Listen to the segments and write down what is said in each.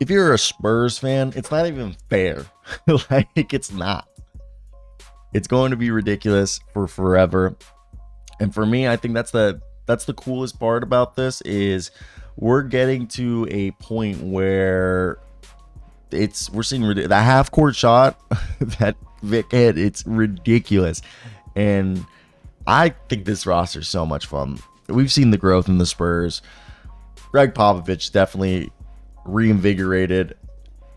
if you're a Spurs fan, it's not even fair. Like, it's not. It's going to be ridiculous for forever. And for me, I think that's the coolest part about this is we're getting to a point where we're seeing the half court shot that Vic hit. It's ridiculous, and I think this roster is so much fun. We've seen the growth in the Spurs. Greg Popovich definitely reinvigorated,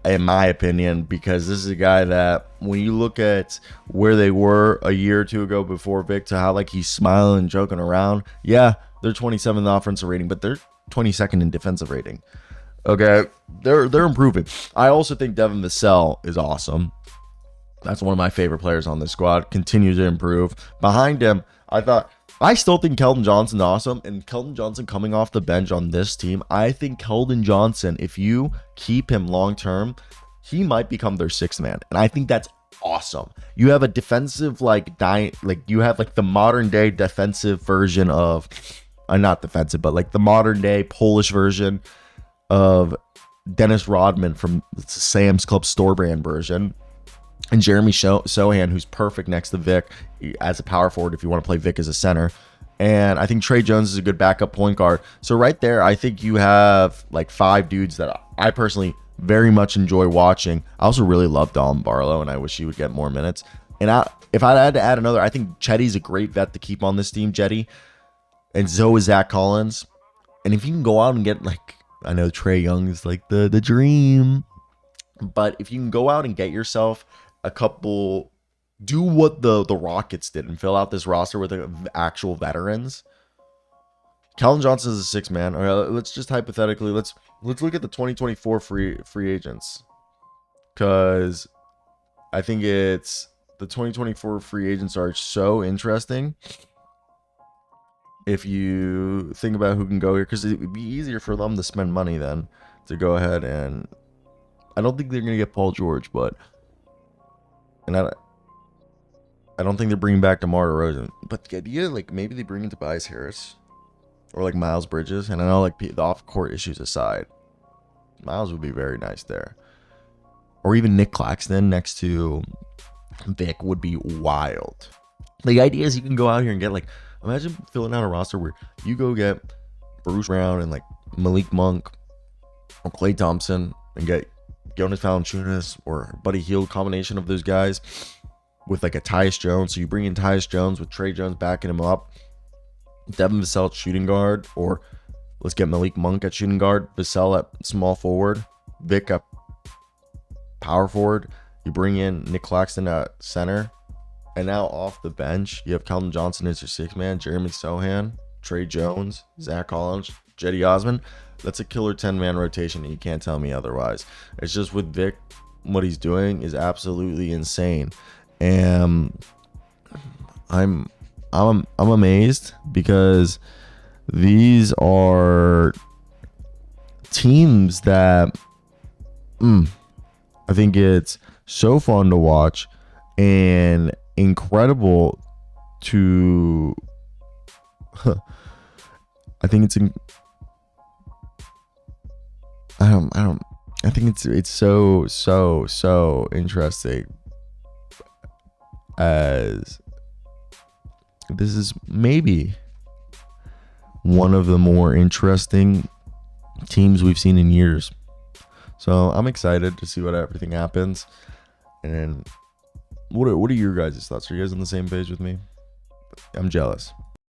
in my opinion, because this is a guy that when you look at where they were a year or two ago before Vic to how like he's smiling and joking around. Yeah, they're 27th offensive rating, but they're 22nd in defensive rating. Okay, they're improving. I also think Devin Vassell is awesome. That's one of my favorite players on this squad. Continues to improve. Behind him, I still think Keldon Johnson's awesome. And Keldon Johnson coming off the bench on this team, I think Keldon Johnson, if you keep him long term, he might become their sixth man. And I think that's awesome. You have a defensive you have like the modern day defensive version of not defensive, but like the modern day Polish version of Dennis Rodman from Sam's Club store brand version, and Jeremy Sohan, who's perfect next to Vic as a power forward if you want to play Vic as a center. And I think Trey Jones is a good backup point guard. So right there, I think you have like five dudes that I personally very much enjoy watching. I also really love Dom Barlow, and I wish he would get more minutes. And if I had to add another, I think Chetty's a great vet to keep on this team, Jetty. And so is Zach Collins. And if you can go out and get I know Trae Young is like the dream, but if you can go out and get yourself a couple, do what the Rockets did and fill out this roster with actual veterans. Keldon Johnson is a six man. All right, let's just hypothetically let's look at the 2024 free agents, because I think it's the 2024 free agents are so interesting. If you think about who can go here, because it would be easier for them to spend money then to go ahead, and I don't think they're going to get Paul George, and I don't think they're bringing back DeMar DeRozan. But the idea, maybe they bring in Tobias Harris or Miles Bridges, and I know the off-court issues aside, Miles would be very nice there. Or even Nick Claxton next to Vic would be wild. The idea is you can go out here and get imagine filling out a roster where you go get Bruce Brown and Malik Monk or Klay Thompson and get Jonas Valanciunas or Buddy Hield, combination of those guys with a Tyus Jones. So you bring in Tyus Jones with Trey Jones backing him up, Devin Vassell at shooting guard, or let's get Malik Monk at shooting guard, Vassell at small forward, Vic at power forward. You bring in Nick Claxton at center. And now off the bench, you have Keldon Johnson as your sixth man, Jeremy Sohan, Trey Jones, Zach Collins, Jetty Osman. That's a killer 10-man rotation, and you can't tell me otherwise. It's just with Vic, what he's doing is absolutely insane. And I'm amazed, because these are teams that I think it's so fun to watch and incredible to I think it's I think it's so interesting, as this is maybe one of the more interesting teams we've seen in years. So I'm excited to see what everything happens. And what are your guys' thoughts? Are you guys on the same page with me? I'm jealous.